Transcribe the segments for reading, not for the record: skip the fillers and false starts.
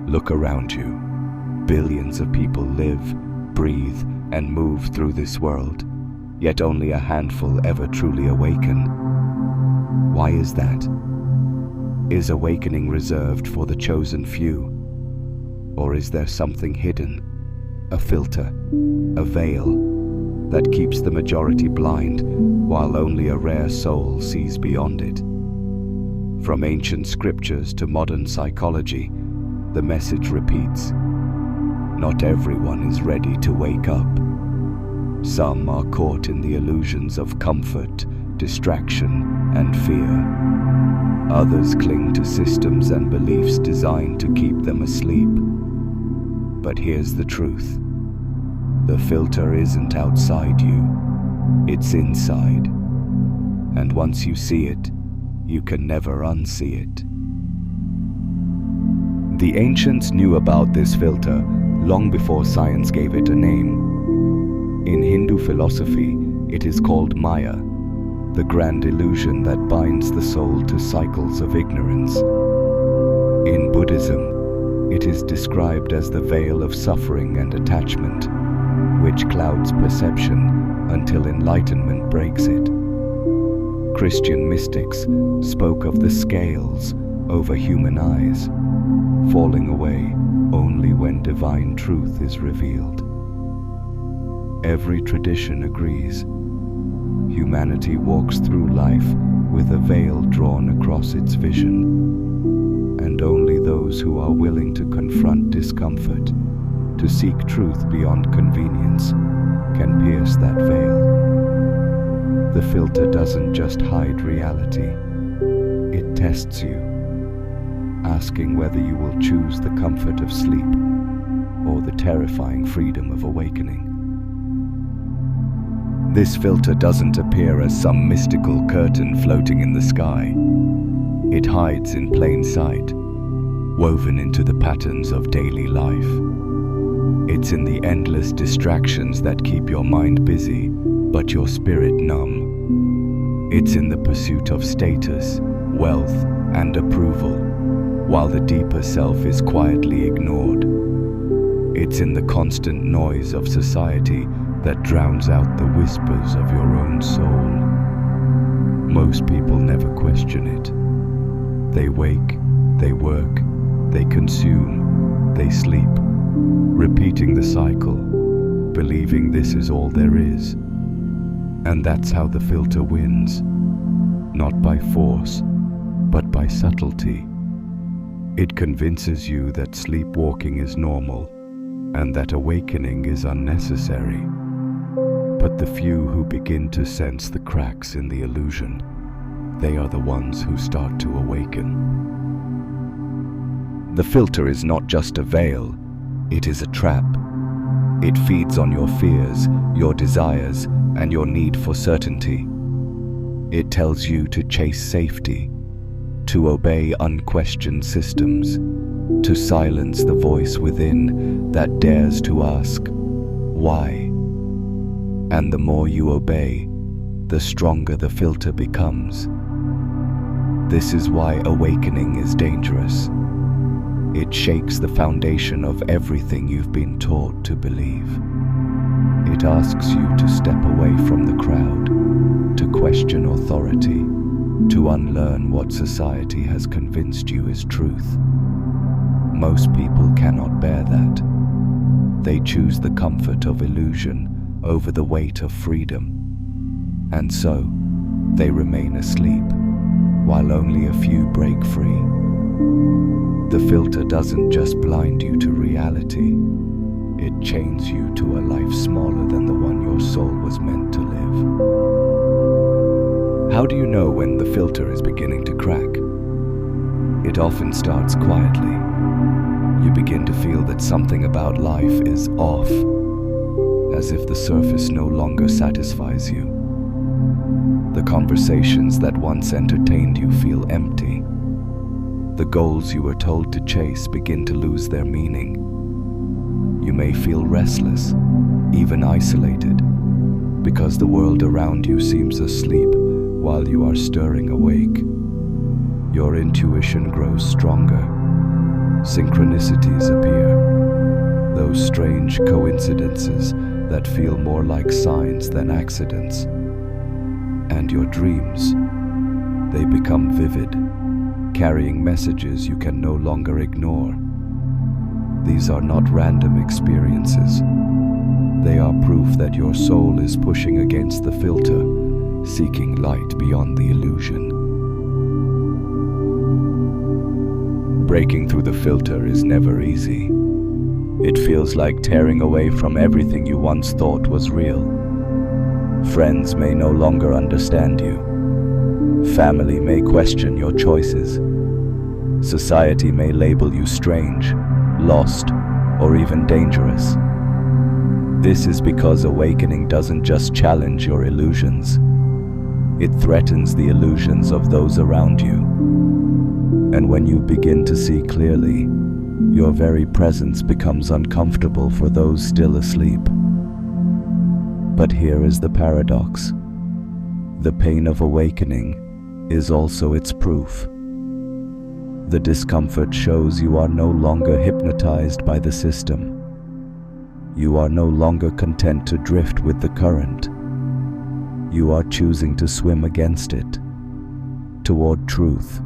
Look around you. Billions of people live, breathe, and move through this world, yet only a handful ever truly awaken. Why is that? Is awakening reserved for the chosen few? Or is there something hidden, a filter, a veil, that keeps the majority blind while only a rare soul sees beyond it? From ancient scriptures to modern psychology, the message repeats. Not everyone is ready to wake up. Some are caught in the illusions of comfort, distraction, and fear. Others cling to systems and beliefs designed to keep them asleep. But here's the truth. The filter isn't outside you, it's inside. And once you see it, you can never unsee it. The ancients knew about this filter long before science gave it a name. In Hindu philosophy, it is called Maya, the grand illusion that binds the soul to cycles of ignorance. In Buddhism, it is described as the veil of suffering and attachment, which clouds perception until enlightenment breaks it. Christian mystics spoke of the scales over human eyes, falling away only when divine truth is revealed. Every tradition agrees. Humanity walks through life with a veil drawn across its vision, and only those who are willing to confront discomfort, to seek truth beyond convenience, can pierce that veil. The filter doesn't just hide reality, it tests you, asking whether you will choose the comfort of sleep or the terrifying freedom of awakening. This filter doesn't appear as some mystical curtain floating in the sky. It hides in plain sight, woven into the patterns of daily life. It's in the endless distractions that keep your mind busy, but your spirit numb. It's in the pursuit of status, wealth, and approval, while the deeper self is quietly ignored. It's in the constant noise of society that drowns out the whispers of your own soul. Most people never question it. They wake, they work, they consume, they sleep, repeating the cycle, believing this is all there is. And that's how the filter wins, not by force, but by subtlety. It convinces you that sleepwalking is normal and that awakening is unnecessary. But the few who begin to sense the cracks in the illusion, they are the ones who start to awaken. The filter is not just a veil, it is a trap. It feeds on your fears, your desires, and your need for certainty. It tells you to chase safety, to obey unquestioned systems, to silence the voice within that dares to ask, why? And the more you obey, the stronger the filter becomes. This is why awakening is dangerous. It shakes the foundation of everything you've been taught to believe. It asks you to step away from the crowd, to question authority, to unlearn what society has convinced you is truth. Most people cannot bear that. They choose the comfort of illusion over the weight of freedom. And so, they remain asleep, while only a few break free. The filter doesn't just blind you to reality, it chains you to a life smaller than the one your soul was meant to live. How do you know when the filter is beginning to crack? It often starts quietly. You begin to feel that something about life is off, as if the surface no longer satisfies you. The conversations that once entertained you feel empty. The goals you were told to chase begin to lose their meaning. You may feel restless, even isolated, because the world around you seems asleep while you are stirring awake. Your intuition grows stronger, Synchronicities appear, those strange coincidences that feel more like signs than accidents. And your dreams, they become vivid, carrying messages you can no longer ignore. These are not random experiences. They are proof that your soul is pushing against the filter, seeking light beyond the illusion. Breaking through the filter is never easy. It feels like tearing away from everything you once thought was real. Friends may no longer understand you. Family may question your choices. Society may label you strange, lost, or even dangerous. This is because awakening doesn't just challenge your illusions. It threatens the illusions of those around you. And when you begin to see clearly, your very presence becomes uncomfortable for those still asleep. But here is the paradox. The pain of awakening is also its proof. The discomfort shows you are no longer hypnotized by the system. You are no longer content to drift with the current. You are choosing to swim against it, toward truth,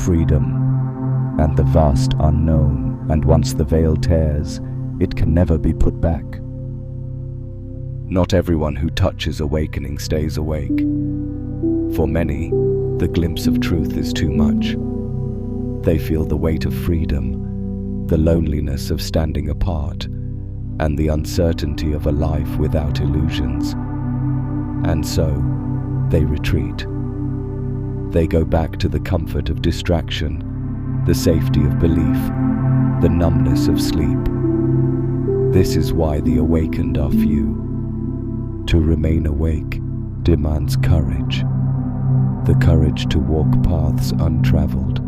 freedom, and the vast unknown. And once the veil tears, it can never be put back. Not everyone who touches awakening stays awake. For many, the glimpse of truth is too much. They feel the weight of freedom, the loneliness of standing apart, and the uncertainty of a life without illusions. And so, they retreat. They go back to the comfort of distraction, the safety of belief, the numbness of sleep. This is why the awakened are few. To remain awake demands courage. The courage to walk paths untraveled,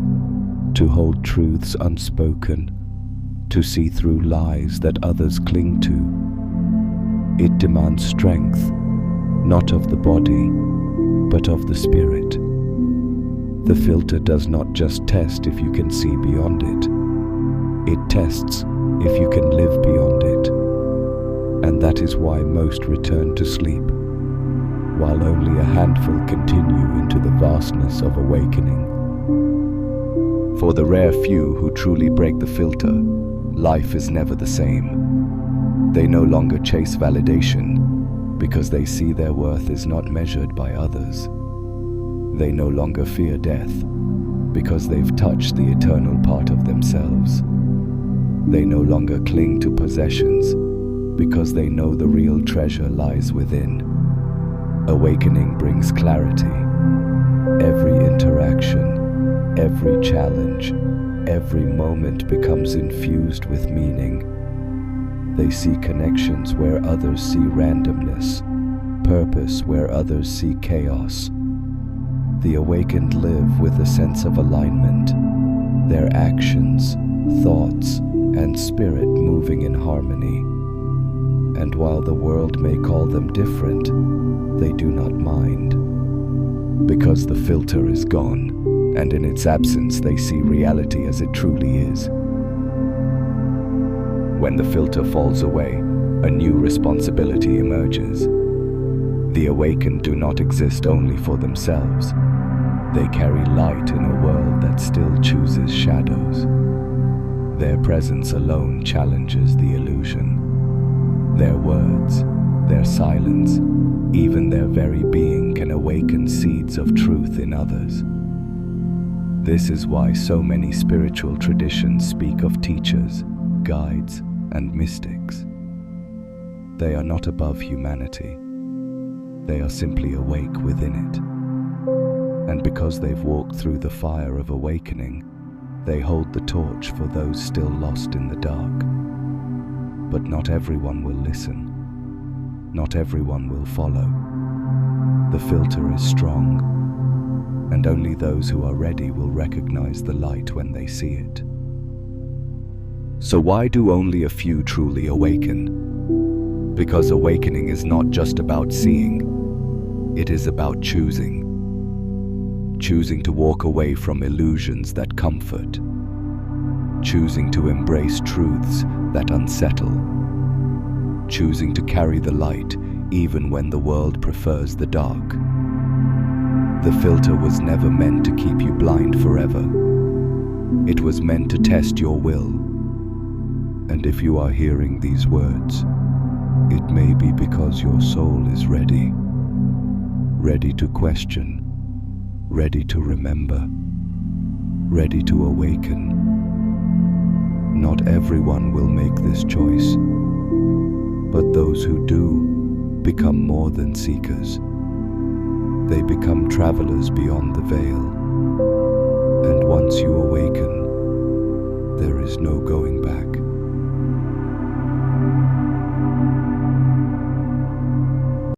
to hold truths unspoken, to see through lies that others cling to. It demands strength, not of the body, but of the spirit. The filter does not just test if you can see beyond it. It tests if you can live beyond it. And that is why most return to sleep, while only a handful continue into the vastness of awakening. For the rare few who truly break the filter, life is never the same. They no longer chase validation because they see their worth is not measured by others. They no longer fear death because they've touched the eternal part of themselves. They no longer cling to possessions because they know the real treasure lies within. Awakening brings clarity. Every interaction, every challenge, every moment becomes infused with meaning. They see connections where others see randomness, purpose where others see chaos. The awakened live with a sense of alignment, their actions, thoughts, and spirit moving in harmony. And while the world may call them different, they do not mind. Because the filter is gone, and in its absence they see reality as it truly is. When the filter falls away, a new responsibility emerges. The awakened do not exist only for themselves. They carry light in a world that still chooses shadows. Their presence alone challenges the illusion. Their words, their silence, even their very being can awaken seeds of truth in others. This is why so many spiritual traditions speak of teachers, guides, and mystics. They are not above humanity. They are simply awake within it. And because they've walked through the fire of awakening, they hold the torch for those still lost in the dark. But not everyone will listen. Not everyone will follow. The filter is strong, and only those who are ready will recognize the light when they see it. So why do only a few truly awaken? Because awakening is not just about seeing. It is about choosing. Choosing to walk away from illusions that comfort. choosing to embrace truths that unsettle, choosing to carry the light even when the world prefers the dark. The filter was never meant to keep you blind forever. It was meant to test your will. And if you are hearing these words, it may be because your soul is ready, ready to question, ready to remember, ready to awaken. Not everyone will make this choice, but those who do become more than seekers. They become travelers beyond the veil. And once you awaken, there is no going back.